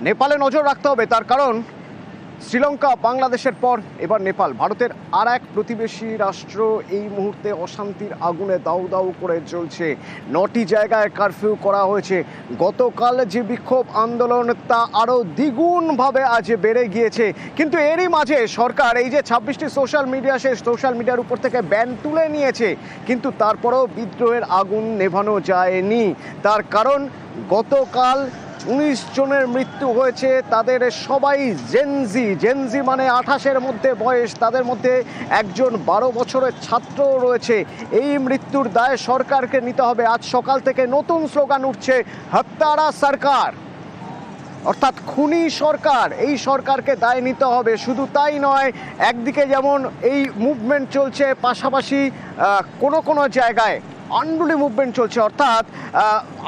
নেপালে নজর রাখতে হবে, তার কারণ শ্রীলঙ্কা বাংলাদেশের পর এবার নেপাল, ভারতের আর এক প্রতিবেশী রাষ্ট্র এই মুহূর্তে অশান্তির আগুনে দাউ দাউ করে জ্বলছে। 9টি জায়গায় কারফিউ করা হয়েছে। গতকাল যে বিক্ষোভ আন্দোলন তা আরও দ্বিগুণভাবে আজ বেড়ে গিয়েছে। কিন্তু এরই মাঝে সরকার এই যে 26টি সোশ্যাল মিডিয়ার উপর থেকে ব্যান তুলে নিয়েছে, কিন্তু তারপরেও বিদ্রোহের আগুন নেভানো যায়নি। তার কারণ গতকাল 19 জনের মৃত্যু হয়েছে, তাদের সবাই জেনজি মানে 28-এর মধ্যে বয়স, তাদের মধ্যে একজন 12 বছরের ছাত্র রয়েছে। এই মৃত্যুর দায় সরকারকে নিতে হবে। আজ সকাল থেকে নতুন স্লোগান উঠছে, হত্যারা সরকার, অর্থাৎ খুনি সরকার। এই সরকারকে দায় নিতে হবে। শুধু তাই নয়, একদিকে যেমন এই মুভমেন্ট চলছে, পাশাপাশি কোনো জায়গায় আনরুলি মুভমেন্ট চলছে, অর্থাৎ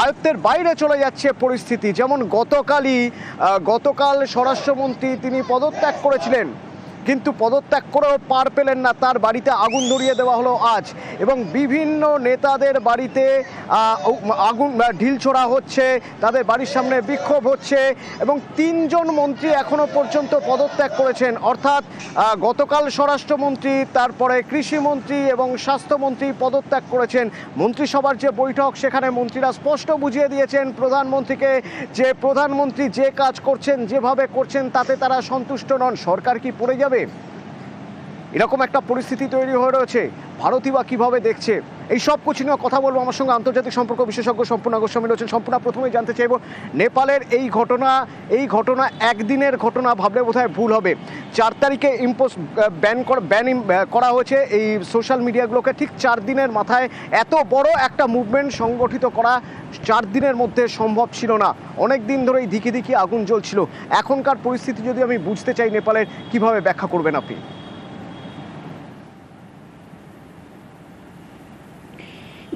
আয়ত্তের বাইরে চলে যাচ্ছে পরিস্থিতি। যেমন গতকাল স্বরাষ্ট্রমন্ত্রী তিনি পদত্যাগ করেছিলেন, কিন্তু পদত্যাগ করেও পার পেলেন না, তার বাড়িতে আগুন ধরিয়ে দেওয়া হলো আজ। এবং বিভিন্ন নেতাদের বাড়িতে আগুন ঢিল ছোড়া হচ্ছে, তাদের বাড়ির সামনে বিক্ষোভ হচ্ছে এবং 3 জন মন্ত্রী এখনো পর্যন্ত পদত্যাগ করেছেন। অর্থাৎ গতকাল স্বরাষ্ট্রমন্ত্রী, তারপরে কৃষিমন্ত্রী এবং স্বাস্থ্যমন্ত্রী পদত্যাগ করেছেন। মন্ত্রিসভার যে বৈঠক, সেখানে মন্ত্রীরা স্পষ্ট বুঝিয়ে দিয়েছেন প্রধানমন্ত্রীকে যে প্রধানমন্ত্রী যে কাজ করছেন, যেভাবে করছেন, তাতে তারা সন্তুষ্ট নন। সরকার কি পড়ে যাবে? এরকম একটা পরিস্থিতি তৈরি হয়ে রয়েছে। ভারতই বা কীভাবে দেখছে? এই সব কিছু নিয়ে কথা বলবো। আমার সঙ্গে আন্তর্জাতিক সম্পর্ক বিশেষজ্ঞ সম্পূর্ণা গোস্বামী রয়েছেন। সম্পূর্ণা, প্রথমেই জানতে চাইব, নেপালের এই ঘটনা একদিনের ঘটনা ভাবলে বোধহয় ভুল হবে। 4 তারিখে ব্যান করা হয়েছে এই সোশ্যাল মিডিয়াগুলোকে। ঠিক 4 দিনের মাথায় এত বড় একটা মুভমেন্ট সংগঠিত করা 4 দিনের মধ্যে সম্ভব ছিল না। অনেক দিন ধরেই দিকি আগুন জ্বলছিল। এখনকার পরিস্থিতি যদি আমি বুঝতে চাই নেপালের, কিভাবে ব্যাখ্যা করবেন আপনি?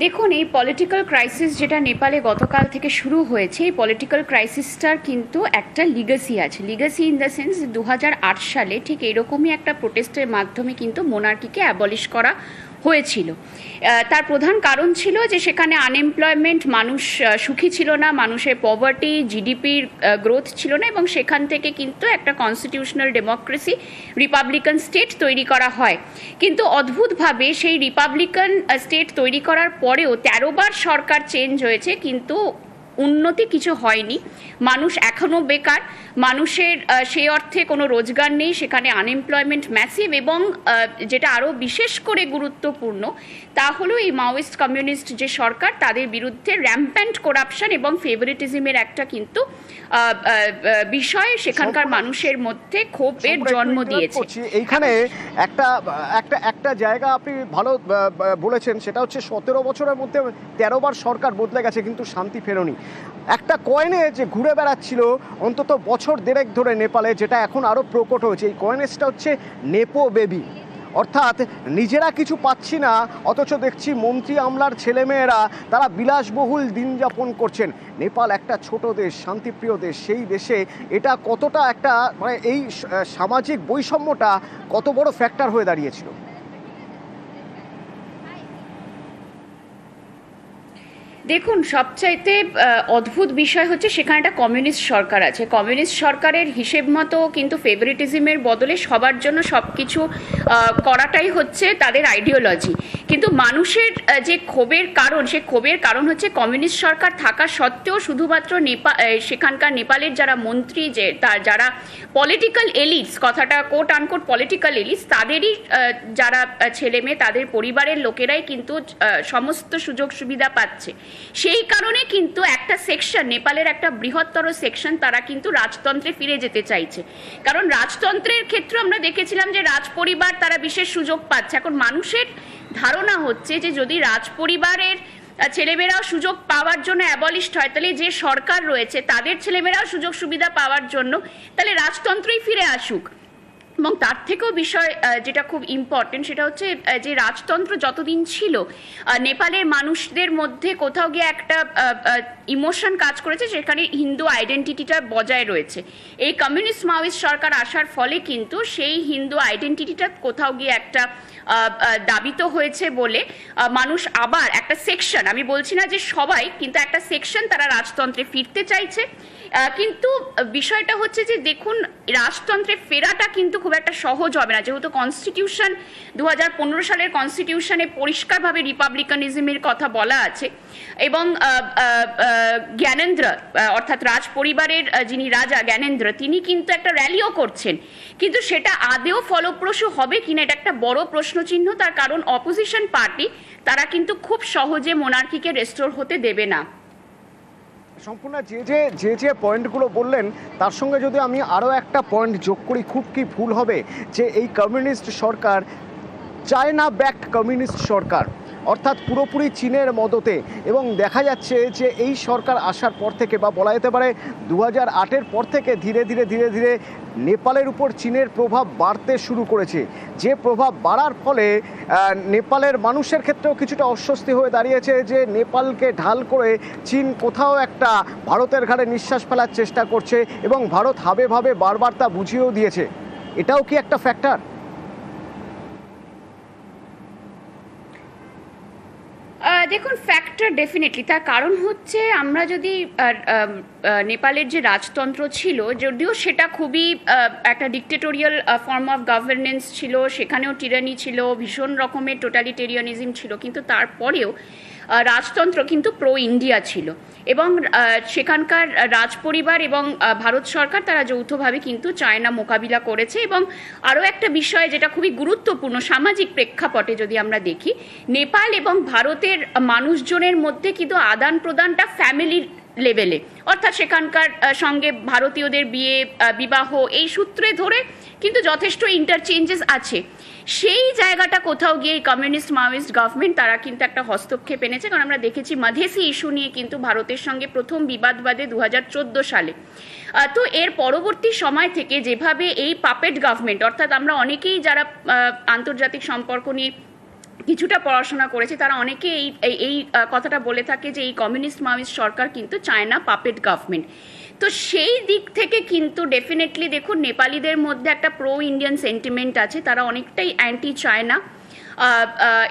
দেখুন, এই পলিটিক্যাল ক্রাইসিস যেটা নেপালে গতকাল থেকে শুরু হয়েছে, এই পলিটিক্যাল ক্রাইসিসটার কিন্তু একটা লিগাসি আছে। লিগাসি ইন দ্য সেন্স 2008 সালে ঠিক এরকমই একটা প্রোটেস্টের মাধ্যমে কিন্তু মোনার্কিকে অ্যাবলিশ করা হয়েছিল। তার প্রধান কারণ ছিল যে সেখানে আনএমপ্লয়মেন্ট, মানুষ সুখী ছিল না, মানুষের পভার্টি, জিডিপির গ্রোথ ছিল না, এবং সেখান থেকে কিন্তু একটা কনস্টিটিউশনাল ডেমোক্রেসি, রিপাবলিকান স্টেট তৈরি করা হয়। কিন্তু অদ্ভুতভাবে সেই রিপাবলিকান স্টেট তৈরি করার পরেও 13 বার সরকার চেঞ্জ হয়েছে, কিন্তু উন্নতি কিছু হয়নি। মানুষ এখনও বেকার, মানুষের সেই অর্থে কোনো রোজগার নেই, সেখানে আনএমপ্লয়মেন্ট ম্যাসিভ, এবং যেটা আরও বিশেষ করে গুরুত্বপূর্ণ তা হলো এই মাওয়িস্ট কমিউনিস্ট যে সরকার, তাদের বিরুদ্ধে র্যাম্প্যান্ট করাপশন এবং ফেভারিটিজমের একটা কিন্তু বিষয় সেখানকার মানুষের মধ্যে ক্ষোভের জন্ম দিয়েছে। এইখানে একটা জায়গা আপনি ভালো বলেছেন, সেটা হচ্ছে 17 বছরের মধ্যে 13 বার সরকার বদলে গেছে, কিন্তু শান্তি ফেরেনি। একটা কয়েনে যে ঘুরে বেড়াচ্ছিল অন্তত বছর দেড়েক ধরে নেপালে, যেটা এখন আরও প্রকট হয়েছে, এই কয়েনেসটা হচ্ছে নেপো বেবি। অর্থাৎ নিজেরা কিছু পাচ্ছি না, অথচ দেখছি মন্ত্রী আমলার ছেলেমেয়েরা তারা বিলাসবহুল দিন যাপন করছেন। নেপাল একটা ছোট দেশ, শান্তিপ্রিয় দেশ, সেই দেশে এটা কতটা একটা মানে এই সামাজিক বৈষম্যটা কত বড় ফ্যাক্টর হয়ে দাঁড়িয়েছিল? দেখুন, সবচাইতে অদ্ভুত বিষয় হচ্ছে সেখানে একটা কমিউনিস্ট সরকার আছে। কমিউনিস্ট সরকারের হিসেব মতো কিন্তু ফেভারিটিজমের বদলে সবার জন্য সব কিছু করাটাই হচ্ছে তাদের আইডিওলজি। কিন্তু মানুষের যে ক্ষোভের কারণ, সে ক্ষোভের কারণ হচ্ছে কমিউনিস্ট সরকার থাকা সত্ত্বেও শুধুমাত্র সেখানকার নেপালের যারা মন্ত্রী, যারা পলিটিক্যাল এলিটস, কথাটা কোট আনকোট পলিটিক্যাল এলিটস, তাদেরই যারা ছেলে মেয়ে, তাদের পরিবারের লোকেরাই কিন্তু সমস্ত সুযোগ সুবিধা পাচ্ছে। সেই কারণে কিন্তু একটা সেকশন, নেপালের একটা বৃহত্তর সেকশন, তারা কিন্তু রাজতন্ত্রে ফিরে যেতে চাইছে। কারণ রাজতন্ত্রের ক্ষেত্রে আমরা দেখেছিলাম যে রাজ পরিবার তারা বিশেষ সুযোগ পাচ্ছে। এখন মানুষের ধারণা হচ্ছে যে যদি রাজ পরিবারের ছেলেমেয়েরাও সুযোগ পাওয়ার জন্য অ্যাবলিশড হয়, তাহলে যে সরকার রয়েছে তাদের ছেলেমেয়েরাও সুযোগ সুবিধা পাওয়ার জন্য তাহলে রাজতন্ত্রই ফিরে আসুক। এবং তার থেকেও বিষয় যেটা খুব ইম্পর্টেন্ট, সেটা হচ্ছে যে রাজতন্ত্র যতদিন ছিল নেপালের মানুষদের মধ্যে কোথাও গিয়ে একটা ইমোশন কাজ করেছে, সেখানে হিন্দু আইডেন্টিটিটা বজায় রয়েছে। এই কমিউনিস্ট মাওয়িস্ট সরকার আসার ফলে কিন্তু সেই হিন্দু আইডেন্টিটিটা কোথাও গিয়ে একটা দাবিত হয়েছে বলে মানুষ আবার একটা সেকশন, আমি বলছি না যে সবাই, কিন্তু একটা সেকশন তারা রাজতন্ত্রে ফিরতে চাইছে। কিন্তু বিষয়টা হচ্ছে যে দেখুন, রাজতন্ত্রে ফেরাটা কিন্তু খুব একটা সহজ হবে না, যেহেতু কনস্টিটিউশন 2015 সালের কনস্টিটিউশনে পরিষ্কারভাবে রিপাবলিকানিজমের কথা বলা আছে এবং জ্ঞানেন্দ্র অর্থাৎ রাজ পরিবারের যিনি রাজা জ্ঞানেন্দ্র তিনি কিন্তু একটা র্যালিও করছেন, কিন্তু সেটা আদেও ফলপ্রসূ হবে কিনা এটা একটা বড় প্রশ্নচিহ্ন। তার কারণ অপোজিশন পার্টি তারা কিন্তু খুব সহজে মোনার্কিকে রেস্টোর হতে দেবে না। সম্পূর্ণ যে পয়েন্টগুলো বললেন তার সঙ্গে যদি আমি আরও একটা পয়েন্ট যোগ করি, খুব কি ভুল হবে যে এই কমিউনিস্ট সরকার চায়না ব্যাকড কমিউনিস্ট সরকার, অর্থাৎ পুরোপুরি চীনের মদতে, এবং দেখা যাচ্ছে যে এই সরকার আসার পর থেকে বা বলা যেতে পারে 2008-এর পর থেকে ধীরে ধীরে নেপালের উপর চীনের প্রভাব বাড়তে শুরু করেছে। যে প্রভাব বাড়ার ফলে নেপালের মানুষের ক্ষেত্রেও কিছুটা অস্বস্তি হয়ে দাঁড়িয়েছে যে নেপালকে ঢাল করে চীন কোথাও একটা ভারতের ঘাড়ে নিঃশ্বাস ফেলার চেষ্টা করছে এবং ভারত হাবে ভাবে বারবার তা বুঝিয়েও দিয়েছে। এটাও কি একটা ফ্যাক্টর? দেখুন, ফ্যাক্টর ডেফিনেটলি। তার কারণ হচ্ছে আমরা যদি নেপালের যে রাজতন্ত্র ছিল, যদিও সেটা খুবই একটা ডিক্টেটোরিয়াল ফর্ম অফ গভর্নেন্স ছিল, সেখানেও টিরানি ছিল, ভীষণ রকমের টোটালিটেরিয়ানিজম ছিল, কিন্তু তারপরেও রাজতন্ত্র কিন্তু প্রো ইন্ডিয়া ছিল এবং সেখানকার রাজপরিবার এবং ভারত সরকার তারা যৌথভাবে কিন্তু চায়না মোকাবিলা করেছে। এবং আরও একটা বিষয় যেটা খুবই গুরুত্বপূর্ণ সামাজিক প্রেক্ষাপটে যদি আমরা দেখি, নেপাল এবং ভারতের মানুষজনের মধ্যে কিন্তু আদান প্রদানটা ফ্যামিলির লেভেলে, অর্থাৎ সেখানকার সঙ্গে ভারতীয়দের বিয়ে বিবাহ এই সূত্রে ধরে কিন্তু যথেষ্ট ইন্টারচেঞ্জেস আছে। সেই জায়গাটা কোথাও গিয়ে কমিউনিস্ট মাওয়িস্ট গভর্নমেন্ট তারা কিন্তু একটা হস্তক্ষেপ এনেছে, কারণ আমরা দেখেছি মাধেসি ইস্যু নিয়ে কিন্তু ভারতের সঙ্গে প্রথম বিবাদ বাধে 2014 সালে। তো এর পরবর্তী সময় থেকে যেভাবে এই পাপেট গভর্নমেন্ট, অর্থাৎ আমরা অনেকেই যারা আন্তর্জাতিক সম্পর্ক নিয়ে কিছুটা পড়াশোনা করেছে তারা অনেকে এই কথাটা বলে থাকে যে এই কমিউনিস্ট মাওয়িস্ট সরকার কিন্তু চায়না পাপেট গভর্নমেন্ট। তো সেই দিক থেকে কিন্তু ডেফিনেটলি দেখুন নেপালিদের মধ্যে একটা প্রো ইন্ডিয়ান সেন্টিমেন্ট আছে, তারা অনেকটাই অ্যান্টি চায়না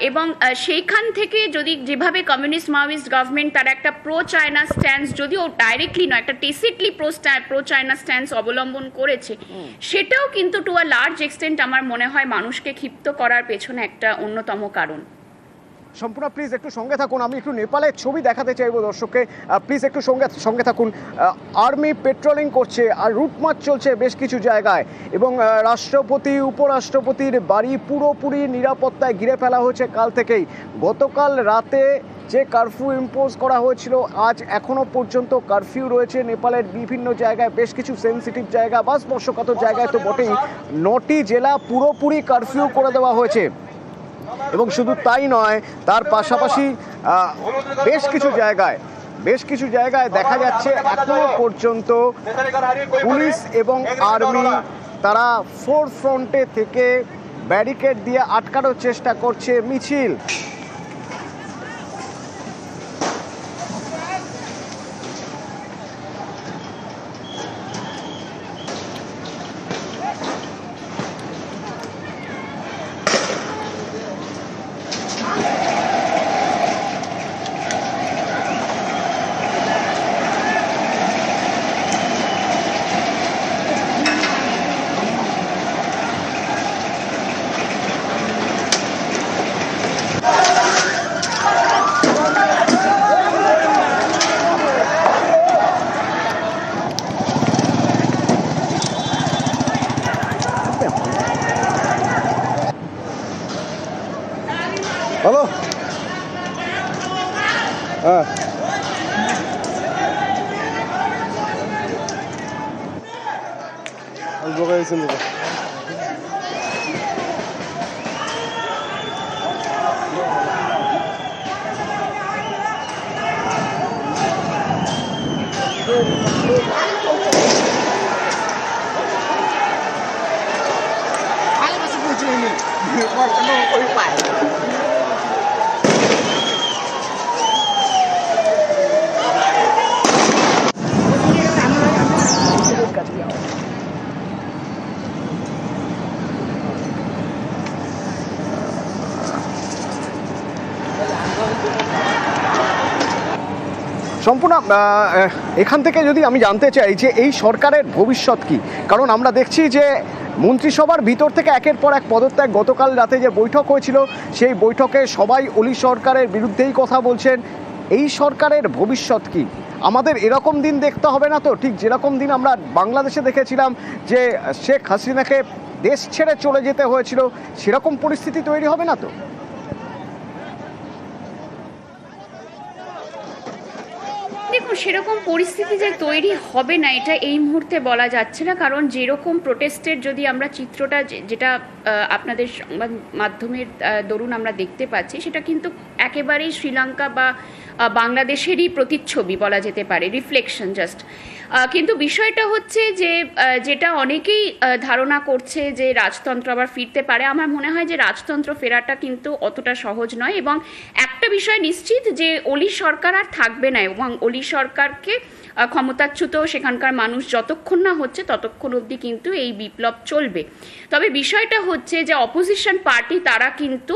এবং সেইখান থেকে যদি যেভাবে কমিউনিস্ট মাওয়িস্ট গভর্নমেন্ট তারা একটা প্রো চায়না স্ট্যান্স, যদিও ডাইরেক্টলি নয় একটা টেসিটলি প্রো চায়না স্ট্যান্স অবলম্বন করেছে, সেটাও কিন্তু টু আ লার্জ এক্সটেন্ট আমার মনে হয় মানুষকে ক্ষিপ্ত করার পেছনে একটা অন্যতম কারণ। সম্পূর্ণ প্লিজ একটু সঙ্গে থাকুন, আমি একটু নেপালের ছবি দেখাতে চাইবো দর্শককে, প্লিজ একটু সঙ্গে থাকুন। আর্মি পেট্রোলিং করছে আর রুট মার্চ চলছে বেশ কিছু জায়গায় এবং রাষ্ট্রপতি উপরাষ্ট্রপতির বাড়ি পুরোপুরি নিরাপত্তায় ঘিরে ফেলা হয়েছে কাল থেকেই। গতকাল রাতে যে কারফিউ ইম্পোজ করা হয়েছিল, আজ এখনও পর্যন্ত কারফিউ রয়েছে নেপালের বিভিন্ন জায়গায়, বেশ কিছু সেন্সিটিভ জায়গা বা স্পর্শকাতর জায়গায় তো বটেই। 9টি জেলা পুরোপুরি কারফিউ করে দেওয়া হয়েছে এবং শুধু তাই নয়, তার পাশাপাশি বেশ কিছু জায়গায় দেখা যাচ্ছে এখনো পর্যন্ত পুলিশ এবং আর্মি তারা ফোর ফ্রন্টে থেকে ব্যারিকেড দিয়ে আটকানোর চেষ্টা করছে মিছিল। হ্যালো, হ্যাঁ সম্পূর্ণ এখান থেকে যদি আমি জানতে চাই যে এই সরকারের ভবিষ্যৎ কি, কারণ আমরা দেখছি যে মন্ত্রিসভার ভিতর থেকে একের পর এক পদত্যাগ, গতকাল রাতে যে বৈঠক হয়েছিল সেই বৈঠকে সবাই ওলি সরকারের বিরুদ্ধেই কথা বলছেন। এই সরকারের ভবিষ্যৎ কি? আমাদের এরকম দিন দেখতে হবে না তো, ঠিক যেরকম দিন আমরা বাংলাদেশে দেখেছিলাম যে শেখ হাসিনাকে দেশ ছেড়ে চলে যেতে হয়েছিল, সেরকম পরিস্থিতি তৈরি হবে না তো? দেখুন, সেরকম পরিস্থিতি যে তৈরি হবে না এটা এই মুহূর্তে বলা যাচ্ছে না, কারণ যেরকম প্রোটেস্টের যদি আমরা চিত্রটা যেটা আপনাদের সংবাদ মাধ্যমের দরুন আমরা দেখতে পাচ্ছি, সেটা কিন্তু একেবারেই শ্রীলঙ্কা বা বাংলাদেশেরই প্রতিচ্ছবি বলা যেতে পারে, রিফ্লেকশন জাস্ট। কিন্তু বিষয়টা হচ্ছে যে যেটা অনেকেই ধারণা করছে যে রাজতন্ত্র আবার ফিরতে পারে, আমার মনে হয় যে রাজতন্ত্র ফেরাটা কিন্তু অতটা সহজ নয়। এবং একটা বিষয় নিশ্চিত যে ওলি সরকার আর থাকবে না, এবং ওলি সরকারকে ক্ষমতাচ্যুত সেখানকার মানুষ যতক্ষণ না হচ্ছে ততক্ষণ অবধি কিন্তু এই বিপ্লব চলবে। তবে বিষয়টা হচ্ছে যে অপোজিশন পার্টি তারা কিন্তু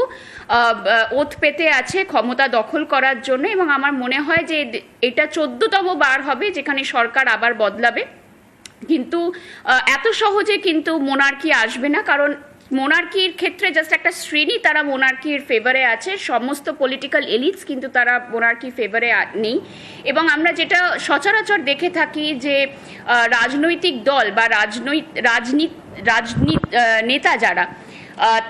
ওত পেতে আছে ক্ষমতা দখল করার জন্য, এবং আমার মনে হয় যে এটা 14তম বার হবে যেখানে সরকার আবার বদলাবে। কিন্তু এত সহজে কিন্তু মোনার্কি আসবে না, কারণ মোনার্কির ক্ষেত্রে জাস্ট একটা শ্রেণী তারা মোনার্কির ফেভারে আছে, সমস্ত পলিটিক্যাল এলিটস কিন্তু তারা মোনার্কি ফেভারে নেই। এবং আমরা যেটা সচরাচর দেখে থাকি যে রাজনৈতিক দল বা রাজনীতি নেতা যারা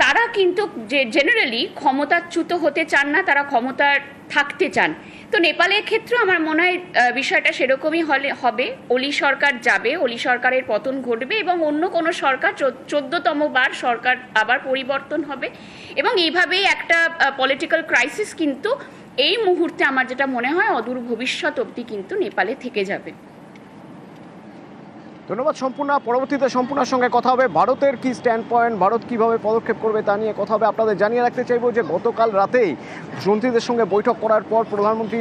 তারা কিন্তু যে জেনারেলি ক্ষমতাচ্যুত হতে চান না, তারা ক্ষমতার থাকতে চান। তো নেপালের ক্ষেত্রে আমার মনে হয় বিষয়টা সেরকমই হবে। ওলি সরকার যাবে, ওলি সরকারের পতন ঘটবে এবং অন্য কোনো সরকার 14তম বার সরকার আবার পরিবর্তন হবে, এবং এইভাবেই একটা পলিটিক্যাল ক্রাইসিস কিন্তু এই মুহূর্তে আমার যেটা মনে হয় অদূর ভবিষ্যৎ অবধি কিন্তু নেপালে থেকে যাবে। ধন্যবাদ সম্পূর্ণ। পরবর্তীতে সম্পূর্ণের সঙ্গে কথা হবে। ভারতের কি স্ট্যান্ড পয়েন্ট, ভারত কিভাবে পদক্ষেপ করবে তা নিয়ে কথা হবে। আপনাদের জানিয়ে রাখতে চাইবো যে গতকাল রাতেই মন্ত্রীদের সঙ্গে বৈঠক করার পর প্রধানমন্ত্রী